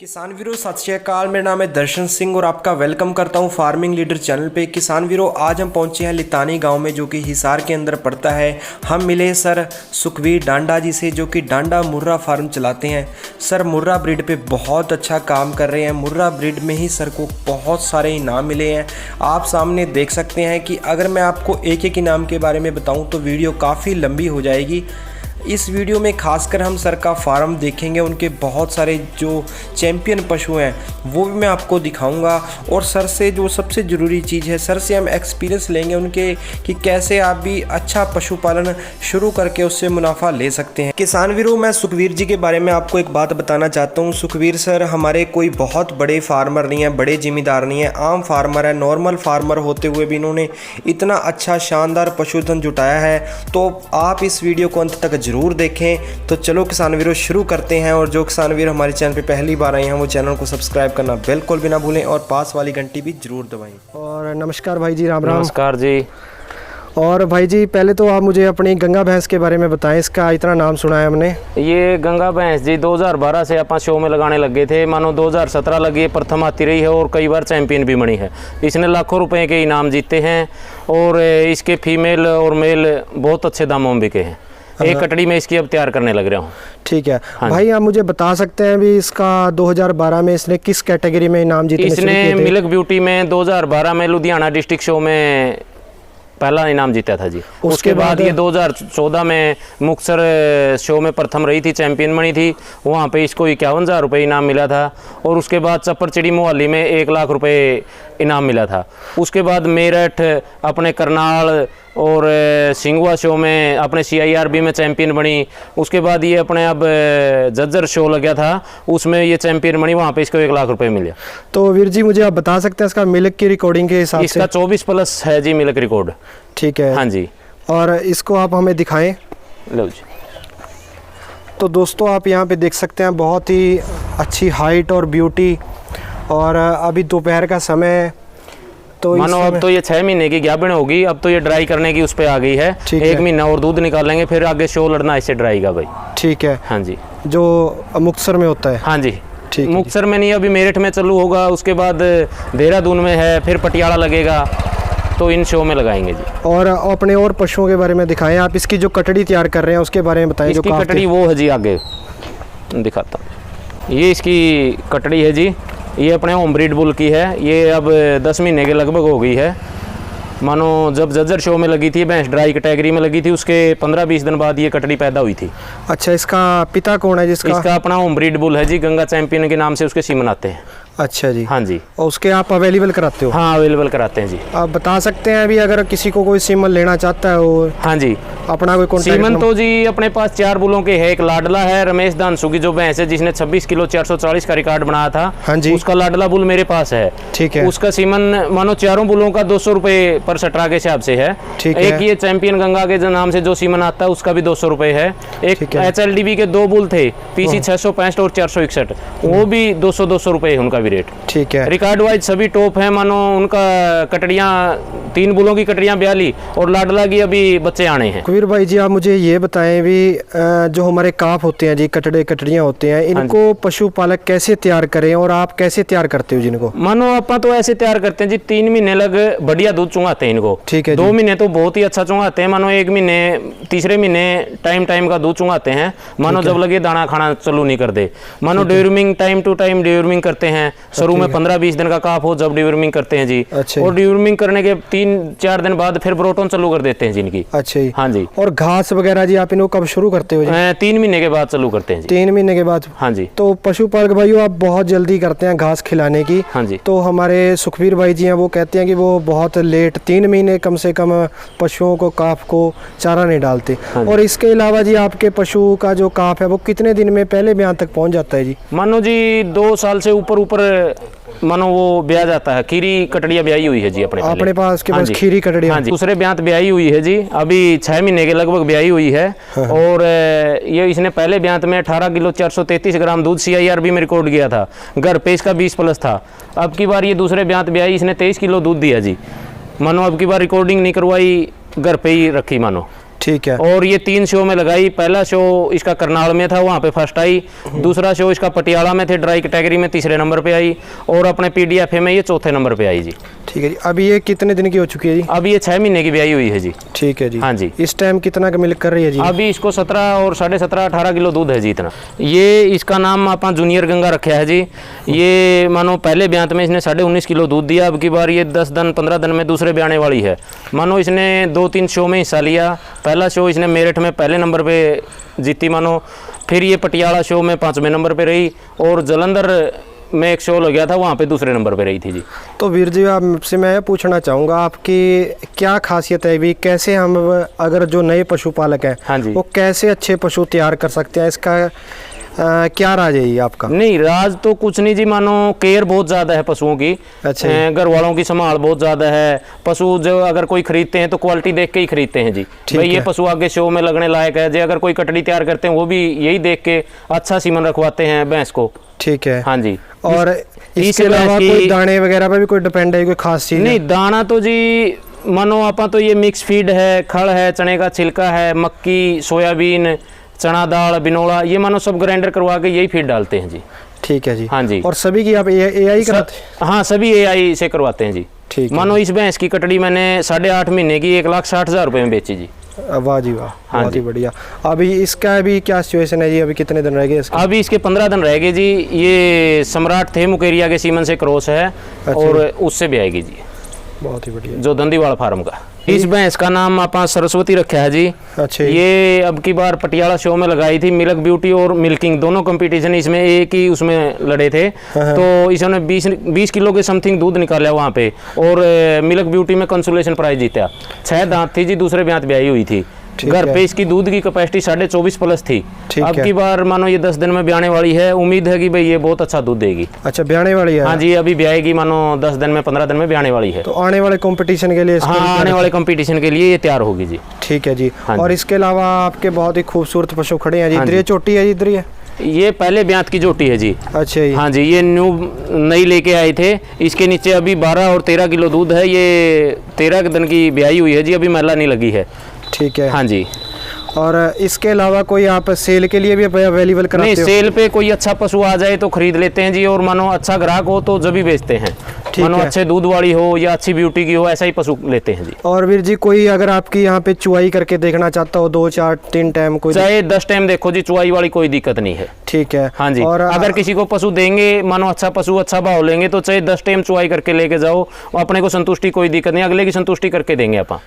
किसान वीरों सत श्री अकाल। मेरा नाम है दर्शन सिंह और आपका वेलकम करता हूं फार्मिंग लीडर चैनल पे। किसान वीरों आज हम पहुंचे हैं लितानी गांव में जो कि हिसार के अंदर पड़ता है। हम मिले सर सुखवीर डांडा जी से जो कि डांडा मुर्रा फार्म चलाते हैं। सर मुर्रा ब्रीड पे बहुत अच्छा काम कर रहे हैं। मुर्रा ब्रीड में ही सर को बहुत सारे इनाम मिले हैं। आप सामने देख सकते हैं कि अगर मैं आपको एक एक इनाम के बारे में बताऊँ तो वीडियो काफ़ी लंबी हो जाएगी। इस वीडियो में खासकर हम सर का फार्म देखेंगे, उनके बहुत सारे जो चैंपियन पशु हैं वो भी मैं आपको दिखाऊंगा। और सर से जो सबसे ज़रूरी चीज़ है, सर से हम एक्सपीरियंस लेंगे उनके कि कैसे आप भी अच्छा पशुपालन शुरू करके उससे मुनाफा ले सकते हैं। किसान वीरों मैं सुखवीर जी के बारे में आपको एक बात बताना चाहता हूँ। सुखवीर सर हमारे कोई बहुत बड़े फार्मर नहीं हैं, बड़े ज़िम्मेदार नहीं हैं, आम फार्मर है। नॉर्मल फार्मर होते हुए भी इन्होंने इतना अच्छा शानदार पशुधन जुटाया है। तो आप इस वीडियो को अंत तक ज़रूर देखें। तो चलो किसान वीरों शुरू करते हैं। और जो किसान वीर हमारे चैनल पे पहली बार आए हैं वो चैनल को सब्सक्राइब करना बिल्कुल भी ना भूलें और पास वाली घंटी भी जरूर दबाएं। और नमस्कार भाई जी, राम राम। नमस्कार जी। और भाई जी पहले तो आप मुझे अपनी गंगा भैंस के बारे में बताएं, इसका इतना नाम सुना है हमने। ये गंगा भैंस जी 2012 से अपन शो में लगाने लगे थे। मानो 2017 लगी है, प्रथम आती रही है और कई बार चैंपियन भी बनी है। इसने लाखों रुपए के इनाम जीते हैं और इसके फीमेल और मेल बहुत अच्छे दामों में बिके हैं। एक कटड़ी में इसकी अब तैयार करने लग रहा हूँ। ठीक है भाई, आप मुझे बता सकते हैं भी इसका 2012 में इसने किस कैटेगरी में इनाम जीते? इसने मिल्क ब्यूटी में 2012 में लुधियाना डिस्ट्रिक्ट शो में पहला इनाम जीता था जी। उसके बाद ये 2014 में मुक्तसर शो में प्रथम रही थी, चैंपियन बनी थी। वहाँ पे इसको 51,000 रुपये इनाम मिला था। और उसके बाद चप्परचिड़ी मोहाली में 1 लाख रुपए इनाम मिला था। उसके बाद मेरठ, अपने करनाल और सिंगवा शो में अपने CIRB में चैंपियन बनी। उसके बाद ये अपने अब जज्जर शो लगा था, उसमें ये चैंपियन बनी, वहाँ पे इसको 1 लाख रुपए मिले। तो वीर जी मुझे आप बता सकते हैं इसका मिल्क की रिकॉर्डिंग के हिसाब से? इसका 24+ है जी मिल्क रिकॉर्ड। ठीक है, हाँ जी। और इसको आप हमें दिखाएं। लो जी। तो दोस्तों आप यहाँ पे देख सकते हैं बहुत ही अच्छी हाइट और ब्यूटी। और अभी दोपहर का समय तो मानो अब तो ये 6 महीने की गाभिन होगी। अब तो ये ड्राई करने की उस पर आ गई है। 1 महीना और दूध निकालेंगे, फिर आगे शो लड़ना इससे ड्राई का भाई। ठीक है, हाँ जी। जो मुक्तसर में होता है? हाँ जी। ठीक, मुक्तसर में नहीं, अभी मेरठ में चालू होगा। उसके बाद देहरादून में है, फिर पटियाला लगेगा। तो इन शो में लगाएंगे जी। और अपने और पशुओं के बारे में दिखाएं। आप इसकी जो कटड़ी तैयार कर रहे हैं उसके बारे में बताएं। इसकी कटड़ी वो है जी, आगे दिखाता हूँ। ये इसकी कटड़ी है जी। ये अपने होम ब्रीड बुल की है। ये अब 10 महीने के लगभग हो गई है। मानो जब जज्जर शो में लगी थी, भैंस ड्राई कैटेगरी में लगी थी, उसके 15-20 दिन बाद ये कटड़ी पैदा हुई थी। अच्छा, इसका पिता कौन है जिसका? इसका अपना होम ब्रीड बुल है जी, गंगा चैंपियन के नाम से उसके सीमन आते हैं। अच्छा जी। हाँ जी। और उसके आप अवेलेबल कराते हो? हाँ, अवेलेबल कराते हैं जी। आप बता सकते हैं अभी अगर किसी को कोई सीमन लेना चाहता है वो? हाँ जी। अपना कोई कॉन्टैक्ट? सीमन तो जी अपने पास 4 बुलों के है। एक लाडला है रमेश दानसू की जो भैंस है, जिसने 26 किलो 440 का रिकॉर्ड बनाया था। हाँ जी। उसका लाडला बुल मेरे पास है। ठीक है। उसका सीमन मानो चारों बुलों का 200 रुपये पर सटरा के हिसाब से है। ठीक है। एक ये चैंपियन गंगा के नाम से जो सीमन आता है उसका भी 200 रुपये है। एक HLDB के 2 बुल थे, PC 665 और 461, वो भी 200 रुपये है उनका भी रेट। ठीक है। रिकॉर्ड वाइज सभी टॉप है। मानो उनका कटड़ियाँ 3 बुलों की कटड़ियाँ 42 और लाडला की अभी बच्चे आने हैं। कबीर भाई जी आप मुझे ये बताएं भी जो हमारे काफ होते हैं जी, कटड़ियाँ होते हैं, इनको पशुपालक कैसे तैयार करें और आप कैसे तैयार करते हो जिनको? मानो अपन तो ऐसे तैयार करते हैं जी, 3 महीने लग बढ़िया दूध चुंगाते हैं इनको। ठीक है। 2 महीने तो बहुत ही अच्छा चुंगाते हैं। मानो 1 महीने, तीसरे महीने टाइम का दूध चुंगाते हैं। मानो जब लगे दाना खाना चालू नहीं कर दे। मानो deworming time to time deworming करते हैं। शुरू में 15-20 दिन का काफ हो जब डिवर्मिंग करते हैं जी। अच्छा। और डिवर्मिंग करने के 3-4 दिन बाद फिर ब्रोटोन चालू कर देते हैं जी इनकी। अच्छा जी। हाँ जी। और घास वगैरह जी आप इनको कब शुरू करते हो जी? 3 महीने के बाद चालू करते हैं जी। 3 महीने के बाद? हाँ जी। तो पशुपालक भाइयों आप बहुत जल्दी करते हैं घास खिलाने की। हाँ जी। तो हमारे सुखवीर भाई जी हैं वो कहते हैं कि वो बहुत लेट 3 महीने कम से कम पशुओं को, काफ को चारा नहीं डालते। हाँ। और इसके अलावा जी आपके पशु का जो काफ है वो कितने दिन में पहले ब्यान तक पहुंच जाता है जी? मानो जी 2 साल से ऊपर मानो वो ब्याह जाता है। खीरी कटड़िया ब्याही हुई है जी अपने पास के पास खीरी कटड़िया? हाँ जी। दूसरे ब्यात ब्याही हुई है जी, अभी 6 महीने के लगभग ब्याही हुई है। और ये इसने पहले ब्यात में 18 किलो 433 ग्राम दूध CIRB में रिकॉर्ड किया था। घर पे इसका 20+ था। अब की बार ये दूसरे ब्यात ब्याही, इसने 23 किलो दूध दिया जी। मानो अब की बार रिकॉर्डिंग नहीं करवाई, घर पे ही रखी मानो। ठीक है। और ये 3 शो में लगाई। पहला शो इसका करनाल में था, वहाँ पे फर्स्ट आई। दूसरा शो इसका पटियाला में थे, ड्राई कैटेगरी में तीसरे नंबर पे आई। और अपने PDFA में ये चौथे नंबर पे आई जी। ठीक है जी। अभी ये कितने दिन की हो चुकी है जी? अभी ये 6 महीने की ब्याई हुई है जी। ठीक है जी। हाँ जी। इस टाइम कितना का मिल्क कर रही है जी? अभी इसको 17 और 17.5 18 किलो दूध है जी इतना। ये इसका नाम अपन जूनियर गंगा रखा है जी। ये मानो पहले ब्यांत में इसने 19.5 किलो दूध दिया। अब की बार ये 10 दिन 15 दिन में दूसरे ब्याने वाली है। मानो इसने 2-3 शो में हिस्सा लिया। पहला शो इसने मेरठ में पहले नंबर पे जीती मानो। फिर ये पटियाला शो में 5वें नंबर पे रही। और जलंधर में एक शो लग गया था, वहाँ पे दूसरे नंबर पे रही थी जी। तो वीर जी आपसे मैं ये पूछना चाहूँगा, आपकी क्या खासियत है भी, कैसे हम अगर जो नए पशुपालक हैं, हाँ जी, वो कैसे अच्छे पशु तैयार कर सकते हैं? इसका क्या राज है ये आपका? नहीं, राज तो कुछ नहीं जी। मानो केयर बहुत ज़्यादा है पशुओं की। अच्छा। घर वालों की संभाल बहुत ज़्यादा है। पशु जो अगर कोई खरीदते हैं तो क्वालिटी देख के ही खरीदते हैं जी। भाई ये पशु आगे शो में लगने लायक है जी। अगर कोई कटड़ी तैयार करते हैं वो भी यही देख के अच्छा सीमन रखवाते हैं भैंस को। ठीक है। हाँ जी। और इसके अलावा कोई दाने वगैरह पे भी कोई डिपेंड है, कोई खास चीज़? नहीं, दाना तो जी मानो आपा तो ये मिक्स फीड है, खड़ है, चने का छिलका है, मक्की, सोयाबीन, चना दाल, बिनोला, ये मानो सब ग्राइंडर करवा के यही फीड डालते हैं जी। ठीक है जी। हाँ जी। और सभी की आप AI कराते हैं? हाँ, सभी AI से करवाते हैं जी। ठीक है। मानो इस भैंस की कटड़ी मैंने 8.5 महीने की 1,60,000 रुपये में बेची जी। वाह जी वाह, हाँ बहुत ही बढ़िया। अभी इसका अभी क्या सिचुएशन है जी? अभी कितने दिन रह गए इसके? अभी इसके 15 दिन रह गए जी। ये सम्राट थे मुकेरिया के सीमन से क्रॉस है। और उससे भी आएगी जी। बहुत ही बढ़िया। जो दंदीवाल फार्म का। इस भैंस का नाम आप सरस्वती रखा है जी। अच्छा। ये अब की बार पटियाला शो में लगाई थी। मिल्क ब्यूटी और मिल्किंग दोनों कंपटीशन इसमें एक ही उसमें लड़े थे। तो इसने 20 किलो के समथिंग दूध निकाला वहाँ पे। और मिल्क ब्यूटी में कंसोलेशन प्राइज जीता। 6 दांत थी जी, दूसरे ब्यांत ब्याई हुई थी। घर पे इसकी दूध की कैपेसिटी 24.5 प्लस थी। अब की बार मानो ये 10 दिन में ब्याने वाली है। उम्मीद है कि भाई ये बहुत अच्छा दूध देगी। अच्छा, ब्याने वाली है? हाँ जी, अभी ब्याएगी मानो 10 दिन में 15 दिन में ब्याने वाली है। तो आने वाले कंपटीशन के लिए? हाँ, आने वाले कंपटीशन के लिए ये तैयार होगी जी। ठीक है जी। हाँ और जी। इसके अलावा आपके बहुत ही खूबसूरत पशु खड़े हैं जी। हाँ इधर ये चोटी है जी, इधर ये? ये पहले ब्यांत की जोटी है जी। अच्छा जी। हाँ जी, ये न्यू नई लेके आए थे। इसके नीचे अभी 12 और 13 किलो दूध है। ये 13 दिन की ब्याई हुई है जी, अभी मैला नहीं लगी है। ठीक है। हाँ जी। और इसके अलावा कोई आप सेल के लिए भी अवेलेबल कराते हो? नहीं, सेल पे कोई अच्छा पशु आ जाए तो खरीद लेते हैं जी। और मानो अच्छा ग्राहक हो तो जब भी बेचते हैं। मानो अच्छे दूध वाली हो या अच्छी ब्यूटी की हो, ऐसा ही पशु लेते हैं जी। और वीर जी कोई अगर आपकी यहाँ पे चुवाई करके देखना चाहता हो 2 4 3 टाइम, कोई चाहे 10 टाइम देखो जी, चुवाई वाली कोई दिक्कत नहीं है। ठीक है। हाँ जी। और अगर किसी को पशु देंगे, मानो अच्छा पशु अच्छा भाव लेंगे, तो चाहे 10 टाइम चुवाई करके लेके जाओ, अपने को संतुष्टि कोई दिक्कत नहीं, अगले की संतुष्टि करके देंगे अपन।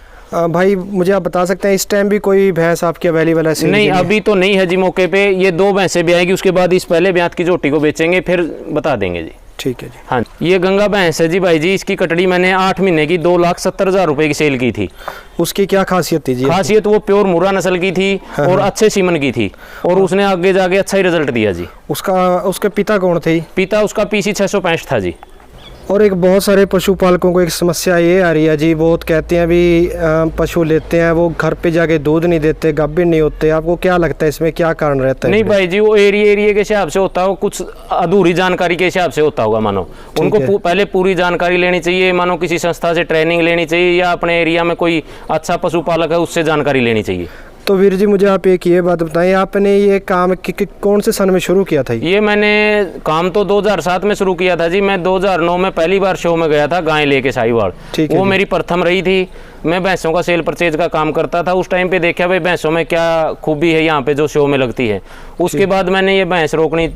भाई मुझे आप बता सकते हैं इस टाइम भी कोई भैंस आपकी अवेलेबल है? नहीं, अभी तो नहीं है जी मौके पे। ये 2 भैंसें भी आएगी, उसके बाद इस पहले ब्यांत की जोटी को बेचेंगे, फिर बता देंगे जी। ठीक है जी। हाँ, ये गंगा भैंस है जी भाई जी। इसकी कटड़ी मैंने 8 महीने की 2,70,000 रुपये की सेल की थी। उसकी क्या खासियत थी जी? खासियत वो प्योर मुर्रा नस्ल की थी। और अच्छे सीमन की थी। और उसने आगे जाके अच्छा ही रिजल्ट दिया जी। उसके पिता कौन थे? पिता उसका PC 665 था जी। और एक बहुत सारे पशुपालकों को एक समस्या ये आ रही है जी, बहुत कहते हैं भी पशु लेते हैं वो घर पे जाके दूध नहीं देते, गाभिन नहीं होते। आपको क्या लगता है इसमें क्या कारण रहता है? नहीं भाई जी, वो एरिया के हिसाब से होता हो, कुछ अधूरी जानकारी के हिसाब से होता होगा। मानो उनको पहले पूरी जानकारी लेनी चाहिए। मानो किसी संस्था से ट्रेनिंग लेनी चाहिए, या अपने एरिया में कोई अच्छा पशुपालक है उससे जानकारी लेनी चाहिए। तो वीर जी मुझे आप एक ये बात बताएं, आपने ये काम कौन से सन में शुरू किया था? ये मैंने काम तो 2007 में शुरू किया था जी। मैं 2009 में पहली बार शो में गया था गाय लेके साहिवाल। वो मेरी प्रथम रही थी। मैं भैंसों का सेल परचेज का काम करता था। उस टाइम पे देखा भाई भैंसों में क्या खूबी है यहाँ पे जो शो में लगती है। उसके बाद मैंने ये भैंस रोकनी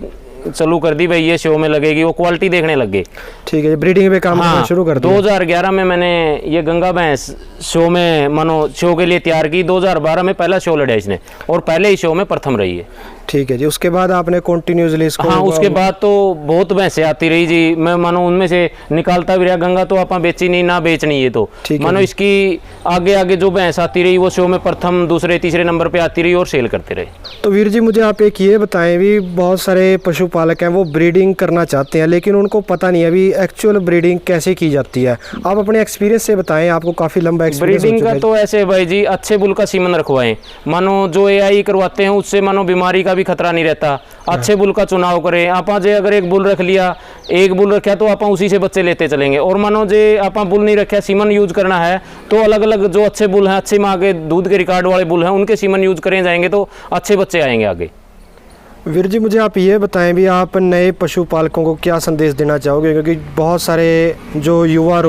चालू कर दी, भाई ये शो में लगेगी, वो क्वालिटी देखने लग गए। ठीक है, ब्रीडिंग पे काम करना शुरू कर दिया। 2011 में मैंने ये गंगा भैंस शो में मानो शो के लिए तैयार की। 2012 में पहला शो लड़ा इसने, और पहले ही शो में प्रथम रही है। ठीक है जी। उसके बाद आपने कंटिन्यूसली इसको? हाँ, उसके बाद तो बहुत भैंसें आती रही जी। मैं मानो उनमें से निकालता भी रहा। गंगा तो आप बेची नहीं ना बेचनी है, तो मानो इसकी आगे आगे जो भैंस आती रही वो शो में प्रथम दूसरे तीसरे नंबर पे आती रही और सेल करते रहे। तो वीर जी मुझे आप एक ये बताएं भी, बहुत सारे पशुपालक हैं वो ब्रीडिंग करना चाहते हैं लेकिन उनको पता नहीं है अभी एक्चुअल ब्रीडिंग कैसे की जाती है। आप अपने एक्सपीरियंस से बताएं, आपको काफ़ी लंबा एक्सपीरियंस ब्रीडिंग का तो ऐसे भाई जी, अच्छे बुल का सीमन रखवाएं। मानो जो AI करवाते हैं उससे मानो बीमारी का भी खतरा नहीं रहता। अच्छे बुल का चुनाव करें। आप आज अगर एक बुल रख लिया एक बुल रखा तो आप उसी से बच्चे लेते चलेंगे। और मानो जे आप बुल नहीं रखा, सीमन यूज करना है तो अलग अलग जो अच्छे बुल हैं, अच्छे माँ के दूध के रिकॉर्ड वाले बुल हैं, उनके सीमन यूज करें जाएंगे तो अच्छे बच्चे आएंगे आगे। वीर जी मुझे आप ये बताएं भी आप नए पशुपालकों को क्या संदेश देना चाहोगे, क्योंकि बहुत सारे जो युवा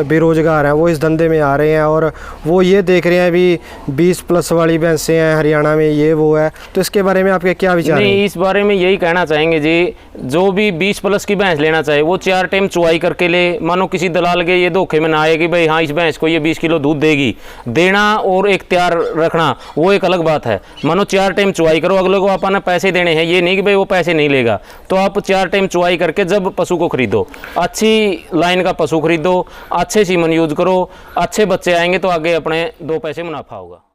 बेरोजगार हैं वो इस धंधे में आ रहे हैं और वो ये देख रहे हैं भी 20+ वाली भैंसें हैं हरियाणा में, ये वो है, तो इसके बारे में आपके क्या विचार हैं? नहीं, इस बारे में यही कहना चाहेंगे जी, जो भी 20+ की भैंस लेना चाहे वो 4 टाइम चुवाई करके ले। मानो किसी दलाल के ये धोखे में ना आए कि भाई हाँ इस भैंस को ये 20 किलो दूध देगी, देना और एक तैयार रखना वो एक अलग बात है। मानो 4 टाइम चुवाई करो, अगले को आपने पैसे देने हैं, ये नहीं कि भाई वो पैसे नहीं लेगा, तो आप 4 टाइम चुवाई करके जब पशु को खरीदो, अच्छी लाइन का पशु खरीदो, अच्छे सीमन यूज करो, अच्छे बच्चे आएंगे तो आगे अपने 2 पैसे मुनाफा होगा।